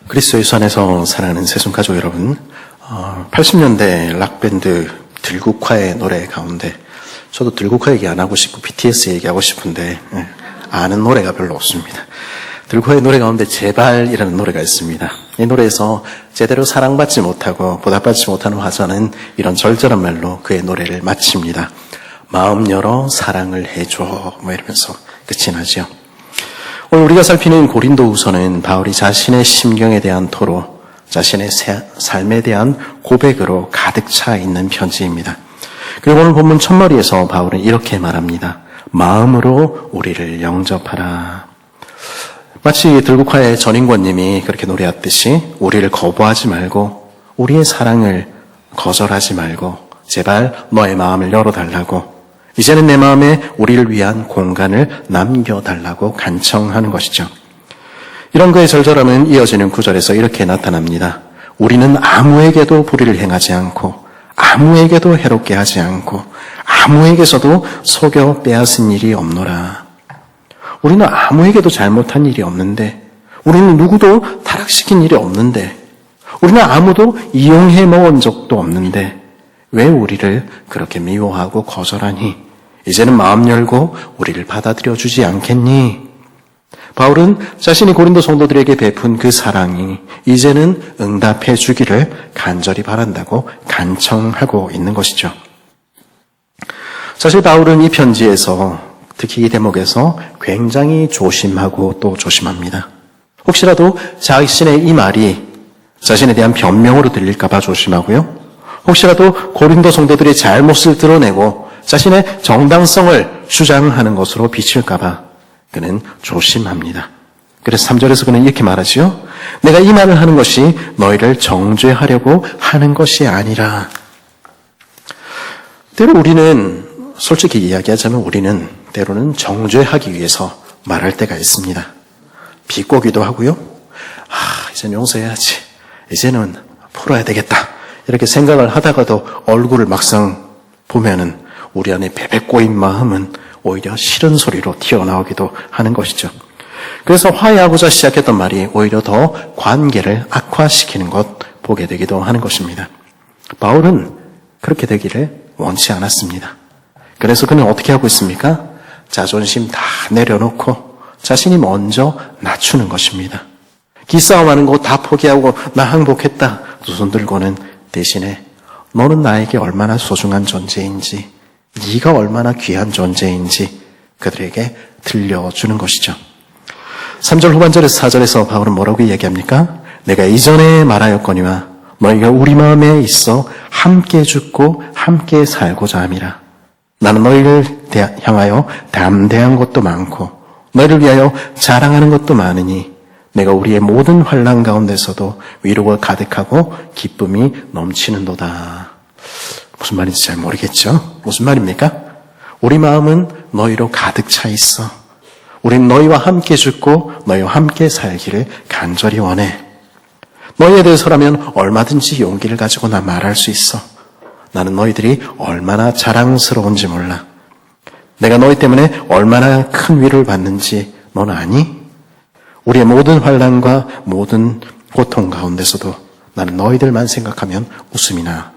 그리스도의 안에서 사랑하는 새순가족 여러분, 80년대 락밴드 들국화의 노래 가운데 저도 들국화 얘기 안 하고 싶고 BTS 얘기하고 싶은데 아는 노래가 별로 없습니다. 들국화의 노래 가운데 제발이라는 노래가 있습니다. 이 노래에서 제대로 사랑받지 못하고 보답받지 못하는 화자는 이런 절절한 말로 그의 노래를 마칩니다. 마음 열어 사랑을 해줘 이러면서 끝이 나죠. 오늘 우리가 살피는 고린도후서는 바울이 자신의 심경에 대한 토로, 자신의 삶에 대한 고백으로 가득 차 있는 편지입니다. 그리고 오늘 본문 첫머리에서 바울은 이렇게 말합니다. 마음으로 우리를 영접하라. 마치 들국화의 전인권님이 그렇게 노래했듯이 우리를 거부하지 말고 우리의 사랑을 거절하지 말고 제발 너의 마음을 열어달라고, 이제는 내 마음에 우리를 위한 공간을 남겨달라고 간청하는 것이죠. 이런 그의 절절함은 이어지는 구절에서 이렇게 나타납니다. 우리는 아무에게도 불의를 행하지 않고 아무에게도 해롭게 하지 않고 아무에게서도 속여 빼앗은 일이 없노라. 우리는 아무에게도 잘못한 일이 없는데, 우리는 누구도 타락시킨 일이 없는데, 우리는 아무도 이용해 먹은 적도 없는데 왜 우리를 그렇게 미워하고 거절하니? 이제는 마음 열고 우리를 받아들여 주지 않겠니? 바울은 자신이 고린도 성도들에게 베푼 그 사랑이 이제는 응답해 주기를 간절히 바란다고 간청하고 있는 것이죠. 사실 바울은 이 편지에서, 특히 이 대목에서 굉장히 조심하고 또 조심합니다. 혹시라도 자신의 이 말이 자신에 대한 변명으로 들릴까 봐 조심하고요. 혹시라도 고린도 성도들의 잘못을 드러내고 자신의 정당성을 주장하는 것으로 비칠까 봐 그는 조심합니다. 그래서 3절에서 그는 이렇게 말하지요. 내가 이 말을 하는 것이 너희를 정죄하려고 하는 것이 아니라. 때로 우리는, 솔직히 이야기하자면 우리는 때로는 정죄하기 위해서 말할 때가 있습니다. 비꼬기도 하고요. 이제는 용서해야지. 이제는 풀어야 되겠다. 이렇게 생각을 하다가도 얼굴을 막상 보면은 우리 안에 베베 꼬인 마음은 오히려 싫은 소리로 튀어나오기도 하는 것이죠. 그래서 화해하고자 시작했던 말이 오히려 더 관계를 악화시키는 것 보게 되기도 하는 것입니다. 바울은 그렇게 되기를 원치 않았습니다. 그래서 그는 어떻게 하고 있습니까? 자존심 다 내려놓고 자신이 먼저 낮추는 것입니다. 기싸움하는 거 다 포기하고 나 항복했다 두 손 들고는 대신에 너는 나에게 얼마나 소중한 존재인지, 네가 얼마나 귀한 존재인지 그들에게 들려주는 것이죠. 3절 후반절에서 4절에서 바울은 뭐라고 이야기합니까? 내가 이전에 말하였거니와 너희가 우리 마음에 있어 함께 죽고 함께 살고자 함이라. 나는 너희를 향하여 담대한 것도 많고 너희를 위하여 자랑하는 것도 많으니 내가 우리의 모든 환난 가운데서도 위로가 가득하고 기쁨이 넘치는도다. 무슨 말인지 잘 모르겠죠? 무슨 말입니까? 우리 마음은 너희로 가득 차 있어. 우린 너희와 함께 죽고 너희와 함께 살기를 간절히 원해. 너희에 대해서라면 얼마든지 용기를 가지고 나 말할 수 있어. 나는 너희들이 얼마나 자랑스러운지 몰라. 내가 너희 때문에 얼마나 큰 위로를 받는지 넌 아니? 우리의 모든 환난과 모든 고통 가운데서도 나는 너희들만 생각하면 웃음이 나.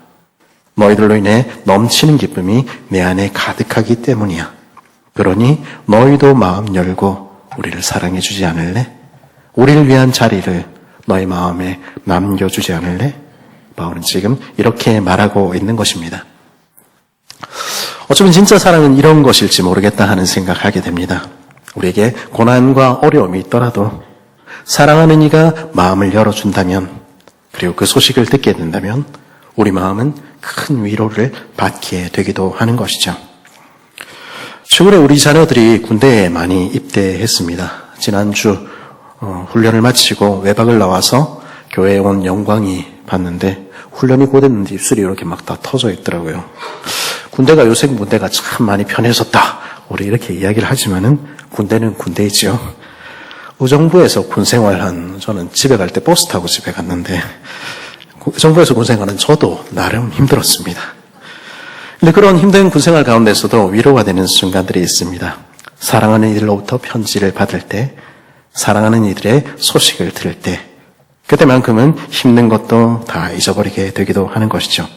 너희들로 인해 넘치는 기쁨이 내 안에 가득하기 때문이야. 그러니 너희도 마음 열고 우리를 사랑해 주지 않을래? 우리를 위한 자리를 너희 마음에 남겨주지 않을래? 바울은 지금 이렇게 말하고 있는 것입니다. 어쩌면 진짜 사랑은 이런 것일지 모르겠다 하는 생각하게 됩니다. 우리에게 고난과 어려움이 있더라도 사랑하는 이가 마음을 열어준다면, 그리고 그 소식을 듣게 된다면 우리 마음은 큰 위로를 받게 되기도 하는 것이죠. 최근에 우리 자녀들이 군대에 많이 입대했습니다. 지난주 훈련을 마치고 외박을 나와서 교회에 온 영광이 봤는데 훈련이 고됐는지 입술이 이렇게 막 다 터져 있더라고요. 군대가 요새 군대가 참 많이 편해졌다. 우리 이렇게 이야기를 하지만은 군대는 군대이죠. 의정부에서 군생활한, 저는 집에 갈 때 버스 타고 집에 갔는데 정부에서 군생활은 저도 나름 힘들었습니다. 근데 그런 힘든 군생활 가운데서도 위로가 되는 순간들이 있습니다. 사랑하는 이들로부터 편지를 받을 때, 사랑하는 이들의 소식을 들을 때 그때만큼은 힘든 것도 다 잊어버리게 되기도 하는 것이죠.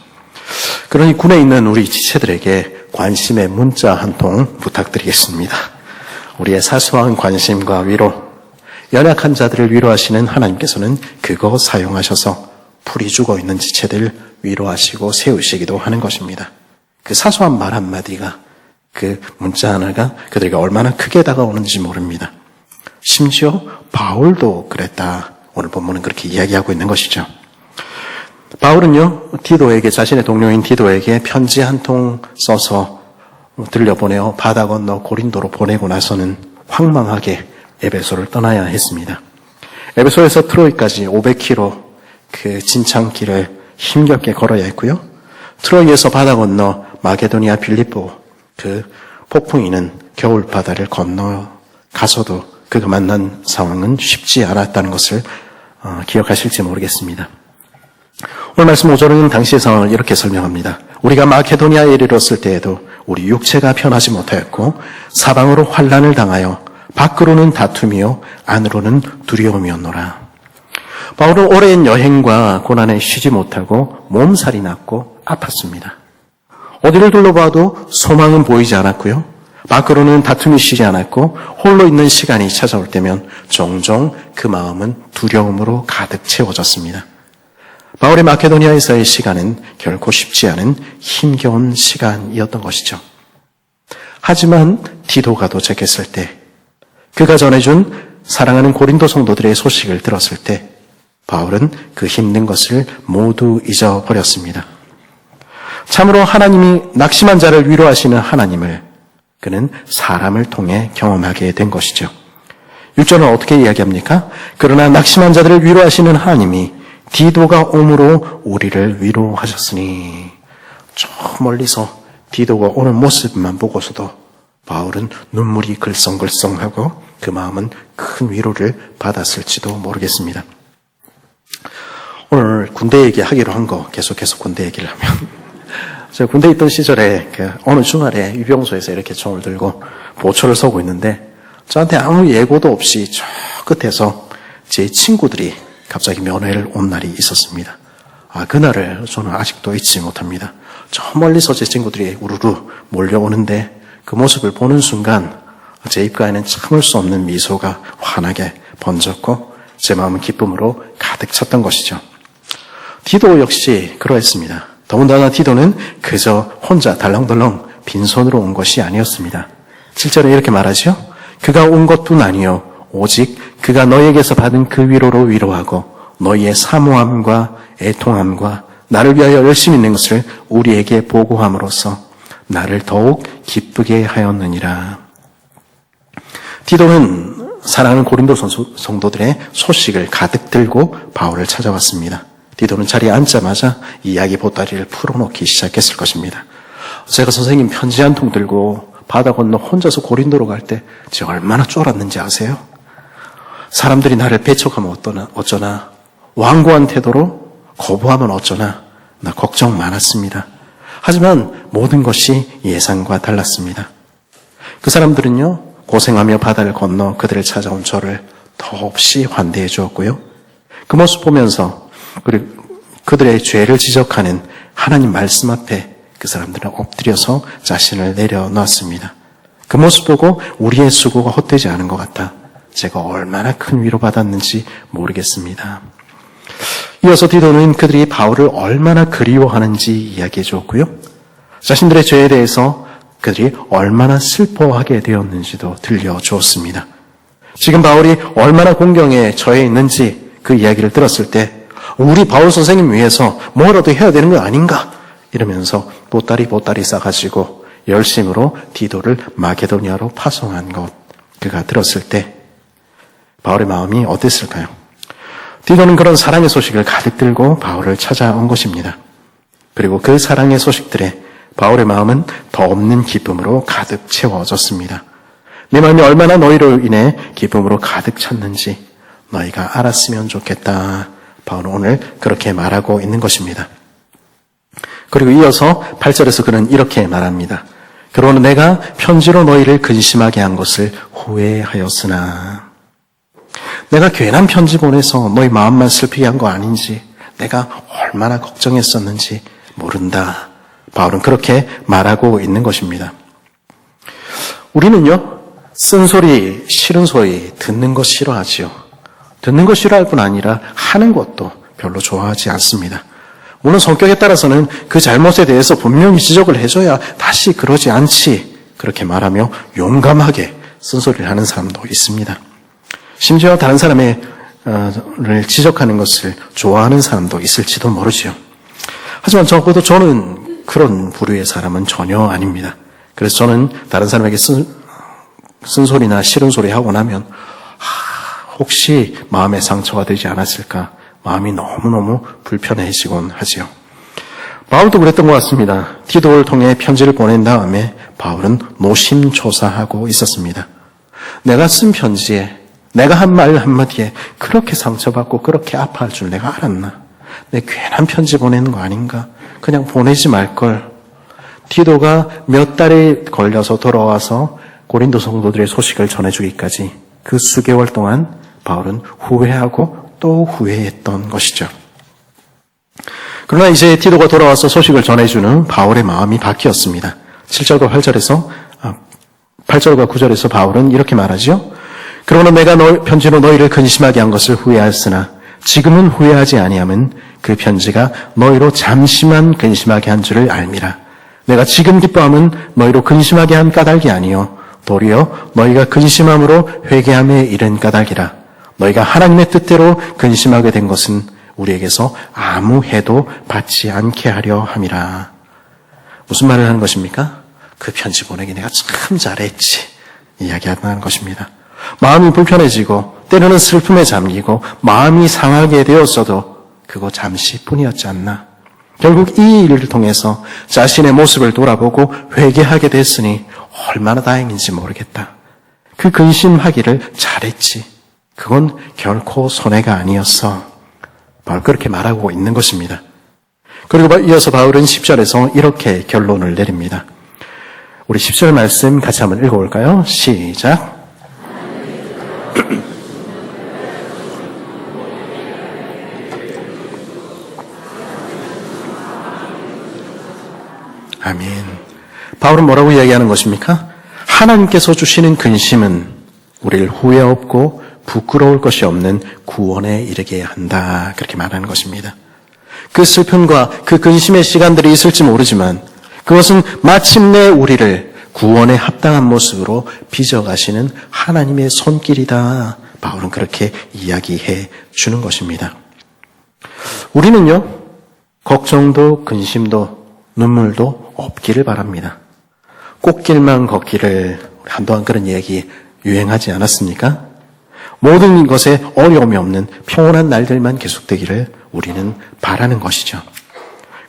그러니 군에 있는 우리 지체들에게 관심의 문자 한 통 부탁드리겠습니다. 우리의 사소한 관심과 위로, 연약한 자들을 위로하시는 하나님께서는 그거 사용하셔서 풀이 죽어 있는 지체들 위로하시고 세우시기도 하는 것입니다. 그 사소한 말 한마디가, 그 문자 하나가 그들에게 얼마나 크게 다가오는지 모릅니다. 심지어 바울도 그랬다. 오늘 본문은 그렇게 이야기하고 있는 것이죠. 바울은요, 디도에게, 자신의 동료인 디도에게 편지 한 통 써서 들려보내어 바다 건너 고린도로 보내고 나서는 황망하게 에베소를 떠나야 했습니다. 에베소에서 트로이까지 500km 그 진창길을 힘겹게 걸어야 했고요. 트로이에서 바다 건너 마게도니아 빌립보 그 폭풍이는 겨울 바다를 건너 가서도 그가 만난 상황은 쉽지 않았다는 것을 기억하실지 모르겠습니다. 오늘 말씀 5절은 당시의 상황을 이렇게 설명합니다. 우리가 마케도니아에 이르렀을 때에도 우리 육체가 편하지 못하였고 사방으로 환난을 당하여 밖으로는 다툼이요 안으로는 두려움이었노라. 바울은 오랜 여행과 고난에 쉬지 못하고 몸살이 났고 아팠습니다. 어디를 둘러봐도 소망은 보이지 않았고요. 밖으로는 다툼이 쉬지 않았고 홀로 있는 시간이 찾아올 때면 종종 그 마음은 두려움으로 가득 채워졌습니다. 바울의 마케도니아에서의 시간은 결코 쉽지 않은 힘겨운 시간이었던 것이죠. 하지만 디도가 도착했을 때, 그가 전해준 사랑하는 고린도 성도들의 소식을 들었을 때 바울은 그 힘든 것을 모두 잊어버렸습니다. 참으로 하나님이 낙심한 자를 위로하시는 하나님을 그는 사람을 통해 경험하게 된 것이죠. 6절은 어떻게 이야기합니까? 그러나 낙심한 자들을 위로하시는 하나님이 디도가 옴으로 우리를 위로하셨으니. 저 멀리서 디도가 오는 모습만 보고서도 바울은 눈물이 글썽글썽하고 그 마음은 큰 위로를 받았을지도 모르겠습니다. 오늘 군대 얘기하기로 한 거 계속해서 군대 얘기를 하면 제가 군대에 있던 시절에 어느 주말에 유병소에서 이렇게 총을 들고 보초를 서고 있는데 저한테 아무 예고도 없이 저 끝에서 제 친구들이 갑자기 면회를 온 날이 있었습니다. 그날을 저는 아직도 잊지 못합니다. 저 멀리서 제 친구들이 우르르 몰려오는데 그 모습을 보는 순간 제 입가에는 참을 수 없는 미소가 환하게 번졌고 제 마음은 기쁨으로 가득 찼던 것이죠. 디도 역시 그러했습니다. 더군다나 디도는 그저 혼자 달렁달렁 빈손으로 온 것이 아니었습니다. 7절에 이렇게 말하죠. 그가 온 것뿐 아니요 오직 그가 너희에게서 받은 그 위로로 위로하고 너희의 사모함과 애통함과 나를 위하여 열심히 있는 것을 우리에게 보고함으로써 나를 더욱 기쁘게 하였느니라. 디도는 사랑하는 고린도 성도들의 소식을 가득 들고 바울을 찾아왔습니다. 디도는 자리에 앉자마자 이야기 보따리를 풀어놓기 시작했을 것입니다. 제가 선생님 편지 한 통 들고 바다 건너 혼자서 고린도로 갈 때 제가 얼마나 쫄았는지 아세요? 사람들이 나를 배척하면 어쩌나, 완고한 태도로 거부하면 어쩌나, 나 걱정 많았습니다. 하지만 모든 것이 예상과 달랐습니다. 그 사람들은요, 고생하며 바다를 건너 그들을 찾아온 저를 더없이 환대해 주었고요. 그 모습 보면서 그들의 죄를 지적하는 하나님 말씀 앞에 그 사람들은 엎드려서 자신을 내려놨습니다. 그 모습 보고 우리의 수고가 헛되지 않은 것 같다. 제가 얼마나 큰 위로받았는지 모르겠습니다. 이어서 디도는 그들이 바울을 얼마나 그리워하는지 이야기해 주었고요. 자신들의 죄에 대해서 그들이 얼마나 슬퍼하게 되었는지도 들려주었습니다. 지금 바울이 얼마나 공경에 처해 있는지 그 이야기를 들었을 때 우리 바울 선생님 위해서 뭐라도 해야 되는 거 아닌가? 이러면서 보따리 싸가지고 열심으로 디도를 마게도니아로 파송한 것 그가 들었을 때 바울의 마음이 어땠을까요? 디도는 그런 사랑의 소식을 가득 들고 바울을 찾아온 것입니다. 그리고 그 사랑의 소식들에 바울의 마음은 더 없는 기쁨으로 가득 채워졌습니다. 내 마음이 얼마나 너희로 인해 기쁨으로 가득 찼는지 너희가 알았으면 좋겠다. 바울은 오늘 그렇게 말하고 있는 것입니다. 그리고 이어서 8절에서 그는 이렇게 말합니다. 그러나 내가 편지로 너희를 근심하게 한 것을 후회하였으나. 내가 괜한 편지 보내서 너희 마음만 슬프게 한 거 아닌지, 내가 얼마나 걱정했었는지 모른다. 바울은 그렇게 말하고 있는 것입니다. 우리는요, 쓴소리, 싫은 소리 듣는 거 싫어하지요. 듣는 거 싫어할 뿐 아니라 하는 것도 별로 좋아하지 않습니다. 물론 성격에 따라서는 그 잘못에 대해서 분명히 지적을 해줘야 다시 그러지 않지, 그렇게 말하며 용감하게 쓴소리를 하는 사람도 있습니다. 심지어 다른 사람을 지적하는 것을 좋아하는 사람도 있을지도 모르지요. 하지만 적어도 저는 그런 부류의 사람은 전혀 아닙니다. 그래서 저는 다른 사람에게 쓴소리나 싫은 소리 하고 나면 혹시 마음에 상처가 되지 않았을까, 마음이 너무너무 불편해지곤 하지요. 바울도 그랬던 것 같습니다. 디도를 통해 편지를 보낸 다음에 바울은 노심초사하고 있었습니다. 내가 쓴 편지에, 내가 한 말 한마디에 그렇게 상처받고 그렇게 아파할 줄 내가 알았나? 내 괜한 편지 보내는 거 아닌가? 그냥 보내지 말걸. 디도가 몇 달이 걸려서 돌아와서 고린도 성도들의 소식을 전해주기까지 그 수개월 동안 바울은 후회하고 또 후회했던 것이죠. 그러나 이제 디도가 돌아와서 소식을 전해주는 바울의 마음이 바뀌었습니다. 7절과 9절에서 바울은 이렇게 말하죠. 그러나 내가 편지로 너희를 근심하게 한 것을 후회하였으나 지금은 후회하지 아니함은 그 편지가 너희로 잠시만 근심하게 한 줄을 알미라. 내가 지금 기뻐함은 너희로 근심하게 한 까닭이 아니요 도리어 너희가 근심함으로 회개함에 이른 까닭이라. 너희가 하나님의 뜻대로 근심하게 된 것은 우리에게서 아무 해도 받지 않게 하려 함이라. 무슨 말을 하는 것입니까? 그 편지 보내기 내가 참 잘했지 이야기하는 것입니다. 마음이 불편해지고 때로는 슬픔에 잠기고 마음이 상하게 되었어도 그거 잠시뿐이었지 않나. 결국 이 일을 통해서 자신의 모습을 돌아보고 회개하게 됐으니 얼마나 다행인지 모르겠다. 그 근심하기를 잘했지. 그건 결코 손해가 아니었어. 바울 그렇게 말하고 있는 것입니다. 그리고 이어서 바울은 10절에서 이렇게 결론을 내립니다. 우리 10절 말씀 같이 한번 읽어볼까요? 시작. 아멘. 바울은 뭐라고 이야기하는 것입니까? 하나님께서 주시는 근심은 우리를 후회 없고 부끄러울 것이 없는 구원에 이르게 한다. 그렇게 말하는 것입니다. 그 슬픔과 그 근심의 시간들이 있을지 모르지만 그것은 마침내 우리를 구원에 합당한 모습으로 빚어가시는 하나님의 손길이다. 바울은 그렇게 이야기해 주는 것입니다. 우리는요, 걱정도 근심도 눈물도 없기를 바랍니다. 꽃길만 걷기를 한동안 그런 얘기 유행하지 않았습니까? 모든 것에 어려움이 없는 평온한 날들만 계속되기를 우리는 바라는 것이죠.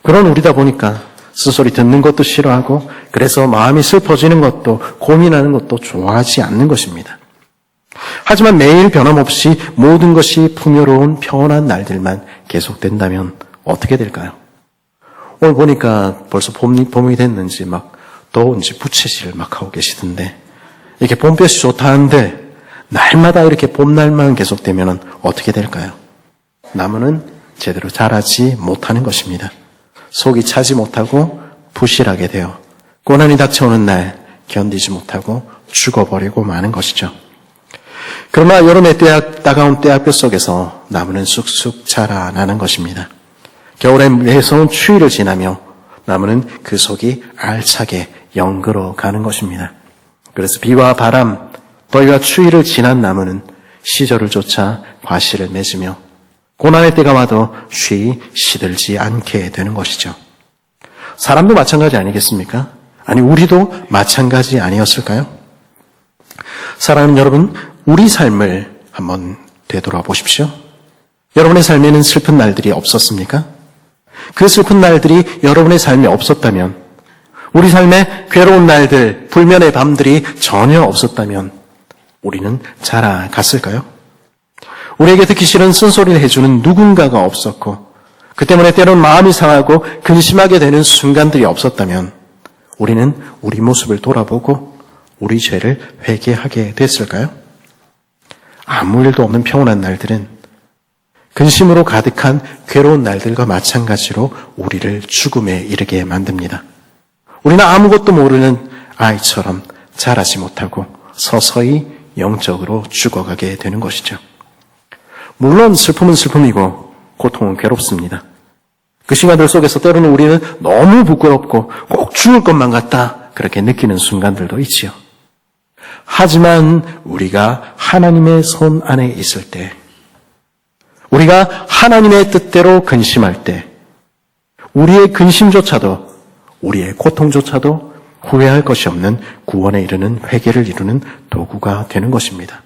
그런 우리다 보니까 쓴소리 듣는 것도 싫어하고 그래서 마음이 슬퍼지는 것도 고민하는 것도 좋아하지 않는 것입니다. 하지만 매일 변함없이 모든 것이 풍요로운 평온한 날들만 계속된다면 어떻게 될까요? 오늘 보니까 벌써 봄이 됐는지 막 더운지 부채질을 막 하고 계시던데 이렇게 봄볕이 좋다는데 날마다 이렇게 봄날만 계속되면 어떻게 될까요? 나무는 제대로 자라지 못하는 것입니다. 속이 차지 못하고 부실하게 되어 고난이 닥쳐오는 날 견디지 못하고 죽어버리고 마는 것이죠. 그러나 여름의 따가운 떼약볕 속에서 나무는 쑥쑥 자라나는 것입니다. 겨울에 매서운 추위를 지나며 나무는 그 속이 알차게 영그러 가는 것입니다. 그래서 비와 바람, 더위와 추위를 지난 나무는 시절을 쫓아 과실을 맺으며 고난의 때가 와도 쉬이 시들지 않게 되는 것이죠. 사람도 마찬가지 아니겠습니까? 아니 우리도 마찬가지 아니었을까요? 사랑하는 여러분, 우리 삶을 한번 되돌아 보십시오. 여러분의 삶에는 슬픈 날들이 없었습니까? 그 슬픈 날들이 여러분의 삶에 없었다면, 우리 삶에 괴로운 날들, 불면의 밤들이 전혀 없었다면 우리는 자라갔을까요? 우리에게 듣기 싫은 쓴소리를 해주는 누군가가 없었고 그 때문에 때로는 마음이 상하고 근심하게 되는 순간들이 없었다면 우리는 우리 모습을 돌아보고 우리 죄를 회개하게 됐을까요? 아무 일도 없는 평온한 날들은 근심으로 가득한 괴로운 날들과 마찬가지로 우리를 죽음에 이르게 만듭니다. 우리는 아무것도 모르는 아이처럼 자라지 못하고 서서히 영적으로 죽어가게 되는 것이죠. 물론 슬픔은 슬픔이고 고통은 괴롭습니다. 그 시간들 속에서 때로는 우리는 너무 부끄럽고 꼭 죽을 것만 같다 그렇게 느끼는 순간들도 있지요. 하지만 우리가 하나님의 손 안에 있을 때, 우리가 하나님의 뜻대로 근심할 때 우리의 근심조차도, 우리의 고통조차도 후회할 것이 없는 구원에 이르는 회개를 이루는 도구가 되는 것입니다.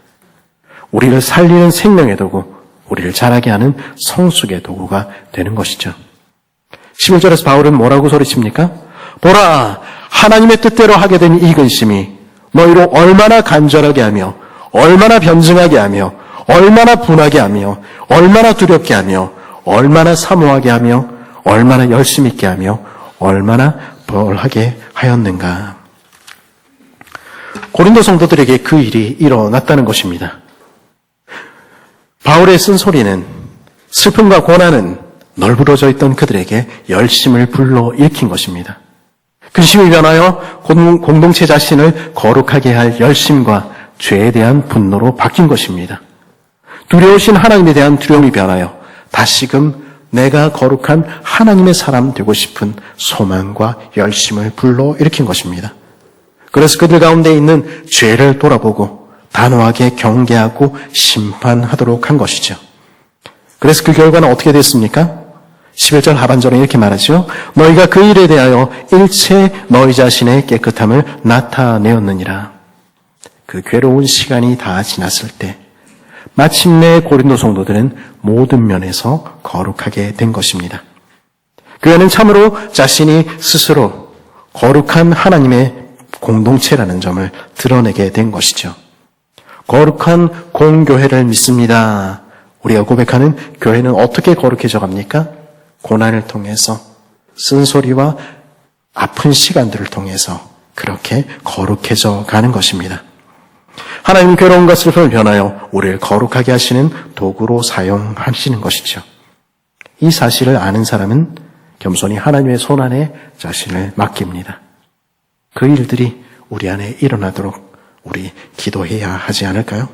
우리를 살리는 생명의 도구, 우리를 자라게 하는 성숙의 도구가 되는 것이죠. 11절에서 바울은 뭐라고 소리칩니까? 보라, 하나님의 뜻대로 하게 된 이 근심이 너희로 얼마나 간절하게 하며 얼마나 변증하게 하며 얼마나 분하게 하며 얼마나 두렵게 하며 얼마나 사모하게 하며 얼마나 열심 있게 하며 얼마나 벌하게 하였는가. 고린도 성도들에게 그 일이 일어났다는 것입니다. 바울의 쓴소리는 슬픔과 고난은 널브러져 있던 그들에게 열심을 불러일으킨 것입니다. 근심이 변하여 공동체 자신을 거룩하게 할 열심과 죄에 대한 분노로 바뀐 것입니다. 두려우신 하나님에 대한 두려움이 변하여 다시금 내가 거룩한 하나님의 사람 되고 싶은 소망과 열심을 불러일으킨 것입니다. 그래서 그들 가운데 있는 죄를 돌아보고 단호하게 경계하고 심판하도록 한 것이죠. 그래서 그 결과는 어떻게 됐습니까? 11절 하반절에 이렇게 말하죠. 너희가 그 일에 대하여 일체 너희 자신의 깨끗함을 나타내었느니라. 그 괴로운 시간이 다 지났을 때 마침내 고린도 성도들은 모든 면에서 거룩하게 된 것입니다. 그 안은 참으로 자신이 스스로 거룩한 하나님의 공동체라는 점을 드러내게 된 것이죠. 거룩한 공교회를 믿습니다. 우리가 고백하는 교회는 어떻게 거룩해져 갑니까? 고난을 통해서, 쓴소리와 아픈 시간들을 통해서 그렇게 거룩해져 가는 것입니다. 하나님은 괴로움과 슬픔을 변하여 우리를 거룩하게 하시는 도구로 사용하시는 것이죠. 이 사실을 아는 사람은 겸손히 하나님의 손 안에 자신을 맡깁니다. 그 일들이 우리 안에 일어나도록 우리 기도해야 하지 않을까요?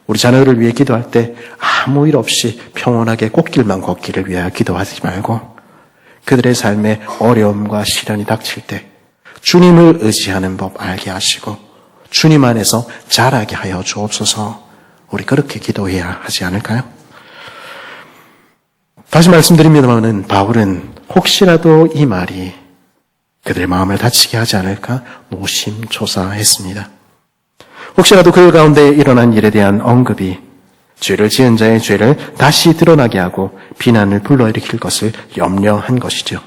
우리 자녀를 위해 기도할 때 아무 일 없이 평온하게 꽃길만 걷기를 위하여 기도하지 말고 그들의 삶에 어려움과 시련이 닥칠 때 주님을 의지하는 법 알게 하시고 주님 안에서 자라게 하여 주옵소서. 우리 그렇게 기도해야 하지 않을까요? 다시 말씀드립니다마는 바울은 혹시라도 이 말이 그들의 마음을 다치게 하지 않을까 노심초사했습니다. 혹시라도 그 가운데 일어난 일에 대한 언급이 죄를 지은 자의 죄를 다시 드러나게 하고 비난을 불러일으킬 것을 염려한 것이죠.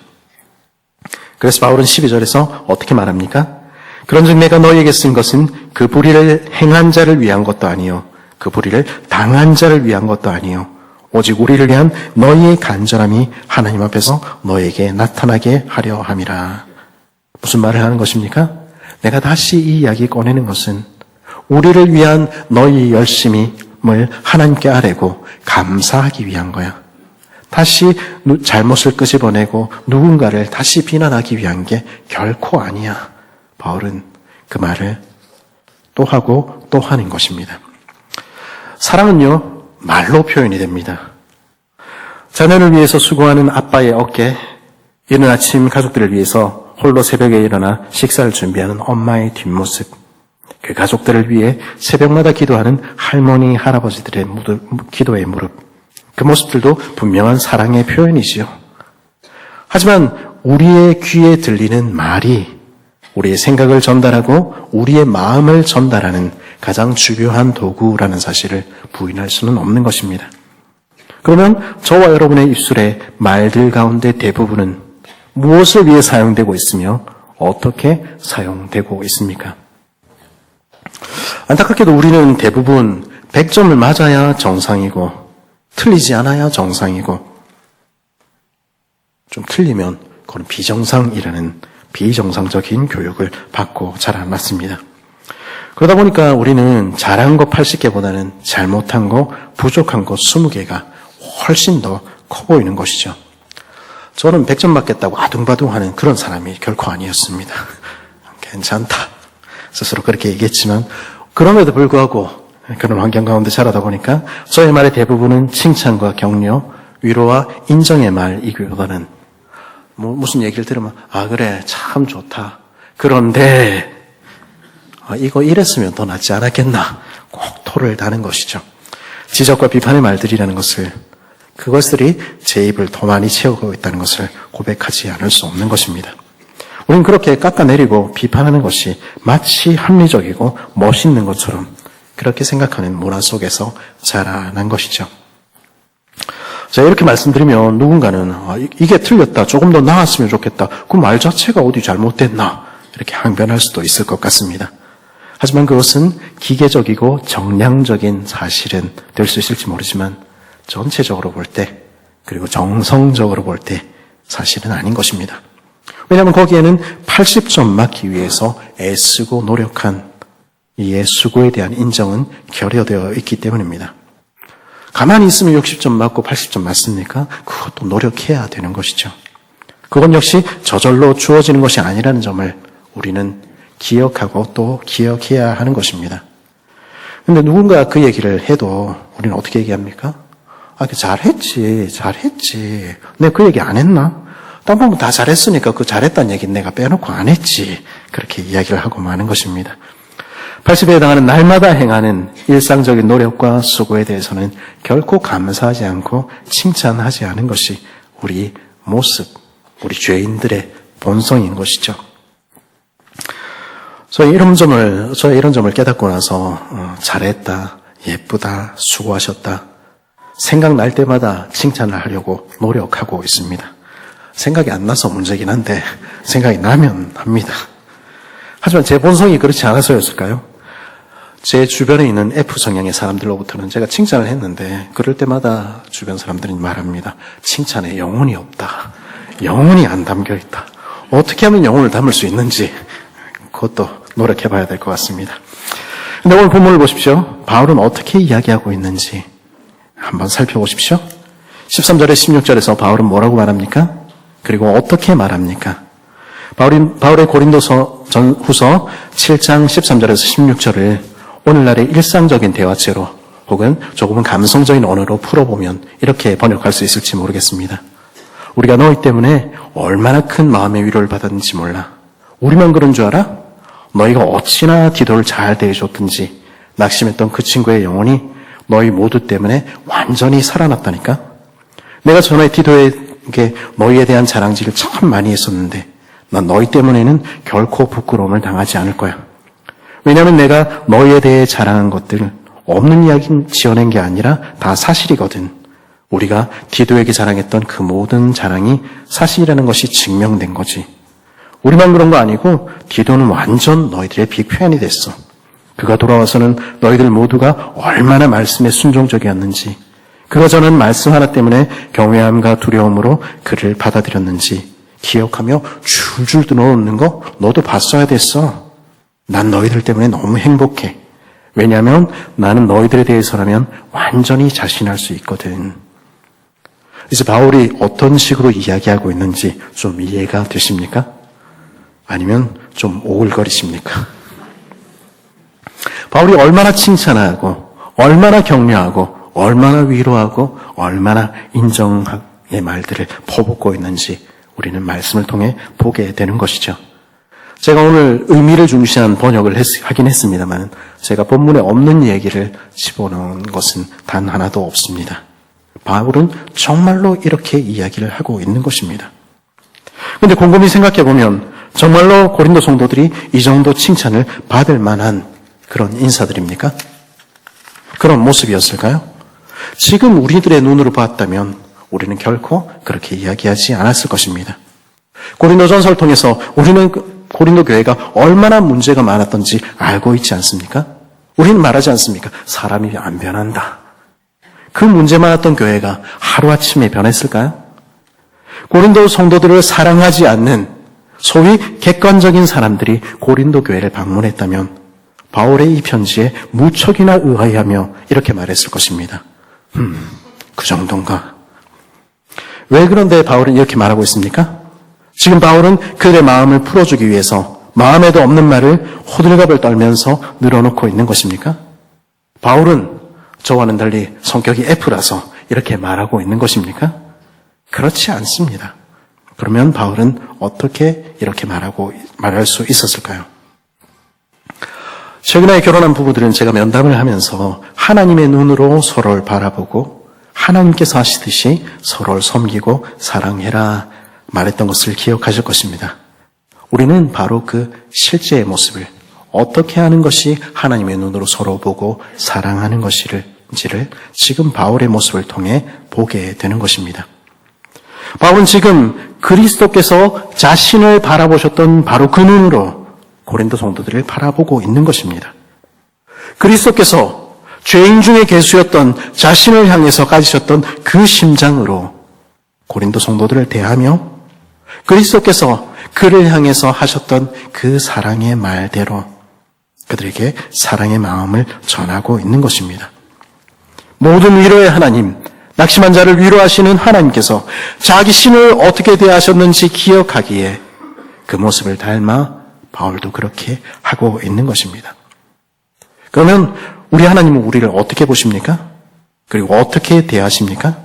그래서 바울은 12절에서 어떻게 말합니까? 그런즉 내가 너희에게 쓴 것은 그 불의를 행한 자를 위한 것도 아니요 그 불의를 당한 자를 위한 것도 아니요 오직 우리를 위한 너희의 간절함이 하나님 앞에서 너희에게 나타나게 하려 함이라. 무슨 말을 하는 것입니까? 내가 다시 이 이야기 꺼내는 것은 우리를 위한 너희 열심을 하나님께 아뢰고 감사하기 위한 거야. 다시 잘못을 끄집어내고 누군가를 다시 비난하기 위한 게 결코 아니야. 바울은 그 말을 또 하고 또 하는 것입니다. 사랑은요, 말로 표현이 됩니다. 자녀를 위해서 수고하는 아빠의 어깨, 이른 아침 가족들을 위해서 홀로 새벽에 일어나 식사를 준비하는 엄마의 뒷모습, 그 가족들을 위해 새벽마다 기도하는 할머니, 할아버지들의 기도의 무릎, 그 모습들도 분명한 사랑의 표현이지요. 하지만 우리의 귀에 들리는 말이 우리의 생각을 전달하고 우리의 마음을 전달하는 가장 중요한 도구라는 사실을 부인할 수는 없는 것입니다. 그러면 저와 여러분의 입술의 말들 가운데 대부분은 무엇을 위해 사용되고 있으며 어떻게 사용되고 있습니까? 안타깝게도 우리는 대부분 100점을 맞아야 정상이고 틀리지 않아야 정상이고 좀 틀리면 그건 비정상이라는 비정상적인 교육을 받고 자라났습니다. 그러다 보니까 우리는 잘한 거 80개보다는 잘못한 거, 부족한 거 20개가 훨씬 더 커 보이는 것이죠. 저는 100점 맞겠다고 아둥바둥하는 그런 사람이 결코 아니었습니다. 괜찮다. 스스로 그렇게 얘기했지만 그럼에도 불구하고 그런 환경 가운데 자라다 보니까 저의 말의 대부분은 칭찬과 격려, 위로와 인정의 말이기보다는 무슨 얘기를 들으면 그래 참 좋다. 그런데 이거 이랬으면 더 낫지 않았겠나 꼭 토를 다는 것이죠. 지적과 비판의 말들이라는 그것들이 제 입을 더 많이 채우고 있다는 것을 고백하지 않을 수 없는 것입니다. 우리는 그렇게 깎아내리고 비판하는 것이 마치 합리적이고 멋있는 것처럼 그렇게 생각하는 문화 속에서 자라난 것이죠. 자, 이렇게 말씀드리면 누군가는 이게 틀렸다, 조금 더 나았으면 좋겠다, 그 말 자체가 어디 잘못됐나 이렇게 항변할 수도 있을 것 같습니다. 하지만 그것은 기계적이고 정량적인 사실은 될 수 있을지 모르지만 전체적으로 볼 때 그리고 정성적으로 볼 때 사실은 아닌 것입니다. 왜냐하면 거기에는 80점 맞기 위해서 애쓰고 노력한 이의 수고에 대한 인정은 결여되어 있기 때문입니다. 가만히 있으면 60점 맞고 80점 맞습니까? 그것도 노력해야 되는 것이죠. 그건 역시 저절로 주어지는 것이 아니라는 점을 우리는 기억하고 또 기억해야 하는 것입니다. 근데 누군가 그 얘기를 해도 우리는 어떻게 얘기합니까? 잘했지. 내가 그 얘기 안 했나? 딴 부분 다 잘했으니까 그 잘했다는 얘기는 내가 빼놓고 안 했지. 그렇게 이야기를 하고 마는 것입니다. 80에 해당하는 날마다 행하는 일상적인 노력과 수고에 대해서는 결코 감사하지 않고 칭찬하지 않은 것이 우리 모습, 우리 죄인들의 본성인 것이죠. 저희 이런 점을 깨닫고 나서 잘했다, 예쁘다, 수고하셨다 생각날 때마다 칭찬을 하려고 노력하고 있습니다. 생각이 안 나서 문제긴 한데 생각이 나면 합니다. 하지만 제 본성이 그렇지 않아서였을까요? 제 주변에 있는 F 성향의 사람들로부터는 제가 칭찬을 했는데 그럴 때마다 주변 사람들이 말합니다. 칭찬에 영혼이 없다. 영혼이 안 담겨있다. 어떻게 하면 영혼을 담을 수 있는지 그것도 노력해봐야 될 것 같습니다. 근데 오늘 본문을 보십시오. 바울은 어떻게 이야기하고 있는지 한번 살펴보십시오. 13절에 16절에서 바울은 뭐라고 말합니까? 그리고 어떻게 말합니까? 바울의 고린도서 후서 7장 13절에서 16절을 오늘날의 일상적인 대화체로 혹은 조금은 감성적인 언어로 풀어보면 이렇게 번역할 수 있을지 모르겠습니다. 우리가 너희 때문에 얼마나 큰 마음의 위로를 받았는지 몰라. 우리만 그런 줄 알아? 너희가 어찌나 디도를 잘 대해줬든지 낙심했던 그 친구의 영혼이 너희 모두 때문에 완전히 살아났다니까? 내가 전에 디도에게 너희에 대한 자랑질을 참 많이 했었는데 난 너희 때문에는 결코 부끄러움을 당하지 않을 거야. 왜냐하면 내가 너희에 대해 자랑한 것들 없는 이야기는 지어낸 게 아니라 다 사실이거든. 우리가 디도에게 자랑했던 그 모든 자랑이 사실이라는 것이 증명된 거지. 우리만 그런 거 아니고 디도는 완전 너희들의 빅팬이 됐어. 그가 돌아와서는 너희들 모두가 얼마나 말씀에 순종적이었는지, 그가 전한 말씀 하나 때문에 경외함과 두려움으로 그를 받아들였는지 기억하며 줄줄 넣어놓는 거 너도 봤어야 됐어. 난 너희들 때문에 너무 행복해. 왜냐하면 나는 너희들에 대해서라면 완전히 자신할 수 있거든. 이제 바울이 어떤 식으로 이야기하고 있는지 좀 이해가 되십니까? 아니면 좀 오글거리십니까? 바울이 얼마나 칭찬하고 얼마나 격려하고 얼마나 위로하고 얼마나 인정의 말들을 퍼붓고 있는지 우리는 말씀을 통해 보게 되는 것이죠. 제가 오늘 의미를 중시한 번역을 하긴 했습니다만 제가 본문에 없는 얘기를 집어넣은 것은 단 하나도 없습니다. 바울은 정말로 이렇게 이야기를 하고 있는 것입니다. 그런데 곰곰이 생각해보면 정말로 고린도 성도들이 이 정도 칭찬을 받을 만한 그런 인사들입니까? 그런 모습이었을까요? 지금 우리들의 눈으로 봤다면 우리는 결코 그렇게 이야기하지 않았을 것입니다. 고린도전서를 통해서 우리는 고린도 교회가 얼마나 문제가 많았던지 알고 있지 않습니까? 우리는 말하지 않습니까? 사람이 안 변한다. 그 문제 많았던 교회가 하루아침에 변했을까요? 고린도 성도들을 사랑하지 않는 소위 객관적인 사람들이 고린도 교회를 방문했다면 바울의 이 편지에 무척이나 의아해하며 이렇게 말했을 것입니다. 그 정도인가? 왜 그런데 바울은 이렇게 말하고 있습니까? 지금 바울은 그들의 마음을 풀어주기 위해서 마음에도 없는 말을 호들갑을 떨면서 늘어놓고 있는 것입니까? 바울은 저와는 달리 성격이 F라서 이렇게 말하고 있는 것입니까? 그렇지 않습니다. 그러면 바울은 어떻게 이렇게 말할 수 있었을까요? 최근에 결혼한 부부들은 제가 면담을 하면서 하나님의 눈으로 서로를 바라보고 하나님께서 하시듯이 서로를 섬기고 사랑해라 말했던 것을 기억하실 것입니다. 우리는 바로 그 실제의 모습을 어떻게 하는 것이 하나님의 눈으로 서로 보고 사랑하는 것인지를 지금 바울의 모습을 통해 보게 되는 것입니다. 바울은 지금 그리스도께서 자신을 바라보셨던 바로 그 눈으로 고린도 성도들을 바라보고 있는 것입니다. 그리스도께서 죄인 중에 괴수였던 자신을 향해서 가지셨던 그 심장으로 고린도 성도들을 대하며 그리스도께서 그를 향해서 하셨던 그 사랑의 말대로 그들에게 사랑의 마음을 전하고 있는 것입니다. 모든 위로의 하나님, 낙심한 자를 위로하시는 하나님께서 자기 신을 어떻게 대하셨는지 기억하기에 그 모습을 닮아 바울도 그렇게 하고 있는 것입니다. 그러면 우리 하나님은 우리를 어떻게 보십니까? 그리고 어떻게 대하십니까?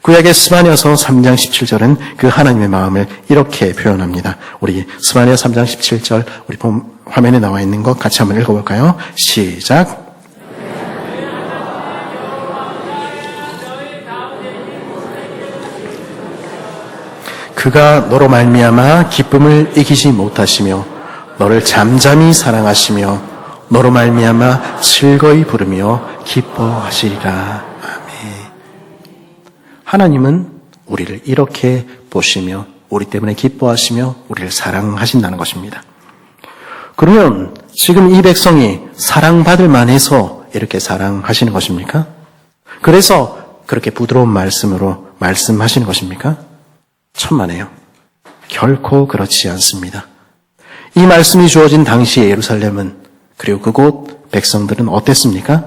구약의 스바냐서 3장 17절은 그 하나님의 마음을 이렇게 표현합니다. 우리 스바냐 3장 17절 우리 화면에 나와 있는 것 같이 한번 읽어볼까요? 시작. 그가 너로 말미암아 기쁨을 이기지 못하시며 너를 잠잠히 사랑하시며 너로 말미암아 즐거이 부르며 기뻐하시리라. 아멘. 하나님은 우리를 이렇게 보시며 우리 때문에 기뻐하시며 우리를 사랑하신다는 것입니다. 그러면 지금 이 백성이 사랑받을 만해서 이렇게 사랑하시는 것입니까? 그래서 그렇게 부드러운 말씀으로 말씀하시는 것입니까? 천만에요. 결코 그렇지 않습니다. 이 말씀이 주어진 당시의 예루살렘은 그리고 그곳 백성들은 어땠습니까?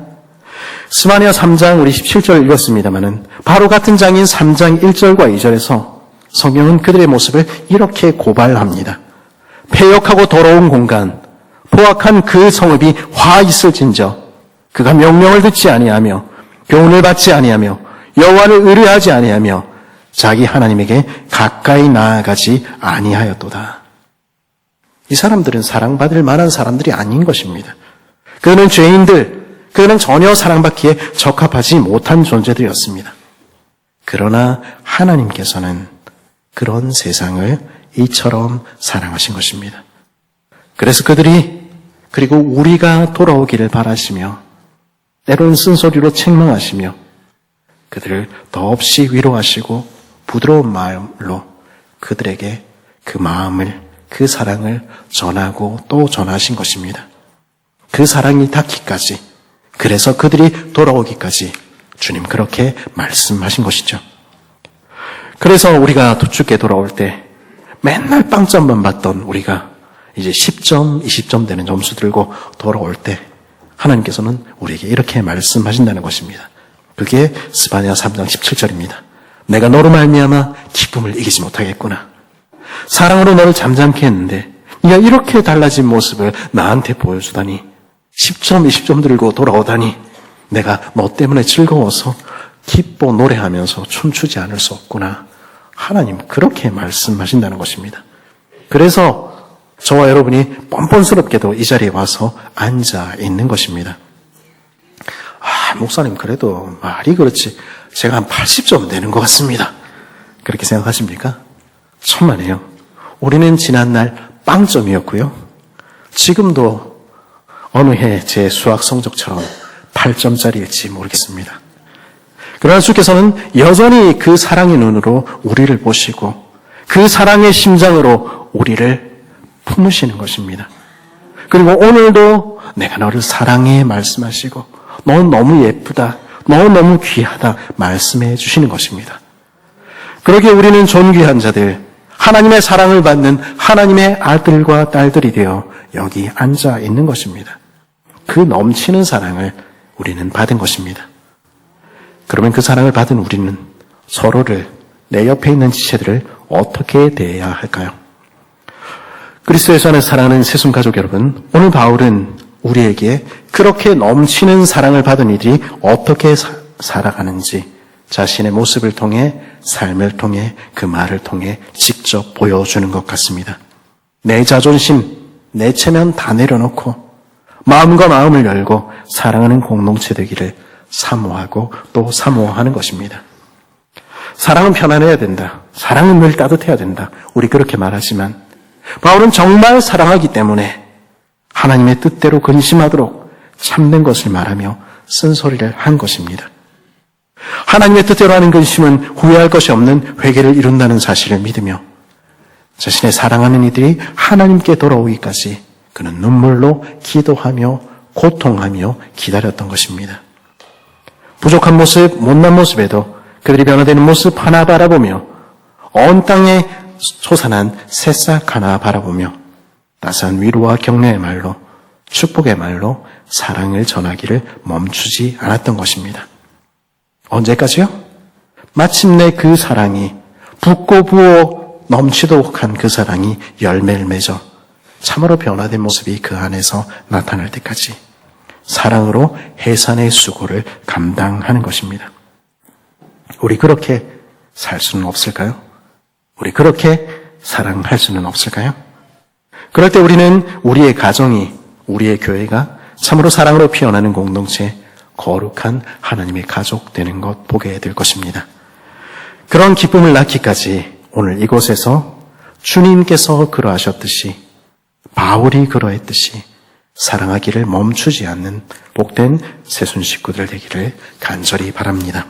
스바냐 3장 우리 17절 읽었습니다마는 바로 같은 장인 3장 1절과 2절에서 성경은 그들의 모습을 이렇게 고발합니다. 패역하고 더러운 공간, 포악한 그 성읍이 화 있을진저 그가 명령을 듣지 아니하며 교훈을 받지 아니하며 여호와를 의뢰하지 아니하며 자기 하나님에게 가까이 나아가지 아니하였도다. 이 사람들은 사랑받을 만한 사람들이 아닌 것입니다. 그는 죄인들, 그는 전혀 사랑받기에 적합하지 못한 존재들이었습니다. 그러나 하나님께서는 그런 세상을 이처럼 사랑하신 것입니다. 그래서 그들이 그리고 우리가 돌아오기를 바라시며 때로는 쓴소리로 책망하시며 그들을 더없이 위로하시고 부드러운 마음으로 그들에게 그 마음을 그 사랑을 전하고 또 전하신 것입니다. 그 사랑이 닿기까지 그래서 그들이 돌아오기까지 주님 그렇게 말씀하신 것이죠. 그래서 우리가 죽게 돌아올 때 맨날 빵점만 받던 우리가 이제 10점, 20점 되는 점수 들고 돌아올 때 하나님께서는 우리에게 이렇게 말씀하신다는 것입니다. 그게 스바냐 3장 17절입니다. 내가 너로 말미암아 기쁨을 이기지 못하겠구나. 사랑으로 너를 잠잠케 했는데 네가 이렇게 달라진 모습을 나한테 보여주다니 10점, 20점 들고 돌아오다니 내가 너 때문에 즐거워서 기뻐 노래하면서 춤추지 않을 수 없구나. 하나님 그렇게 말씀하신다는 것입니다. 그래서 저와 여러분이 뻔뻔스럽게도 이 자리에 와서 앉아 있는 것입니다. 목사님 그래도 말이 그렇지 제가 한 80점 되는 것 같습니다. 그렇게 생각하십니까? 천만에요. 우리는 지난날 빵점이었고요. 지금도 어느 해 제 수학 성적처럼 8점짜리일지 모르겠습니다. 그러나 주께서는 여전히 그 사랑의 눈으로 우리를 보시고 그 사랑의 심장으로 우리를 품으시는 것입니다. 그리고 오늘도 내가 너를 사랑해 말씀하시고 넌 너무 예쁘다, 넌 너무 귀하다 말씀해 주시는 것입니다. 그러기에 우리는 존귀한 자들, 하나님의 사랑을 받는 하나님의 아들과 딸들이 되어 여기 앉아 있는 것입니다. 그 넘치는 사랑을 우리는 받은 것입니다. 그러면 그 사랑을 받은 우리는 서로를, 내 옆에 있는 지체들을 어떻게 대해야 할까요? 그리스도에서 하는 사랑하는 새순가족 여러분, 오늘 바울은 우리에게 그렇게 넘치는 사랑을 받은 이들이 어떻게 살아가는지 자신의 모습을 통해, 삶을 통해, 그 말을 통해 직접 보여주는 것 같습니다. 내 자존심, 내 체면 다 내려놓고 마음과 마음을 열고 사랑하는 공동체 되기를 사모하고 또 사모하는 것입니다. 사랑은 편안해야 된다. 사랑은 늘 따뜻해야 된다. 우리 그렇게 말하지만 바울은 정말 사랑하기 때문에 하나님의 뜻대로 근심하도록 참된 것을 말하며 쓴소리를 한 것입니다. 하나님의 뜻대로 하는 근심은 후회할 것이 없는 회개를 이룬다는 사실을 믿으며 자신의 사랑하는 이들이 하나님께 돌아오기까지 그는 눈물로 기도하며 고통하며 기다렸던 것입니다. 부족한 모습, 못난 모습에도 그들이 변화되는 모습 하나 바라보며 온 땅에 솟아난 새싹 하나 바라보며 따스한 위로와 격려의 말로, 축복의 말로 사랑을 전하기를 멈추지 않았던 것입니다. 언제까지요? 마침내 그 사랑이 붓고 부어 넘치도록 한 그 사랑이 열매를 맺어 참으로 변화된 모습이 그 안에서 나타날 때까지 사랑으로 해산의 수고를 감당하는 것입니다. 우리 그렇게 살 수는 없을까요? 우리 그렇게 사랑할 수는 없을까요? 그럴 때 우리는 우리의 가정이, 우리의 교회가 참으로 사랑으로 피어나는 공동체, 거룩한 하나님의 가족 되는 것 보게 될 것입니다. 그런 기쁨을 낳기까지 오늘 이곳에서 주님께서 그러하셨듯이, 바울이 그러했듯이 사랑하기를 멈추지 않는 복된 새순 식구들 되기를 간절히 바랍니다.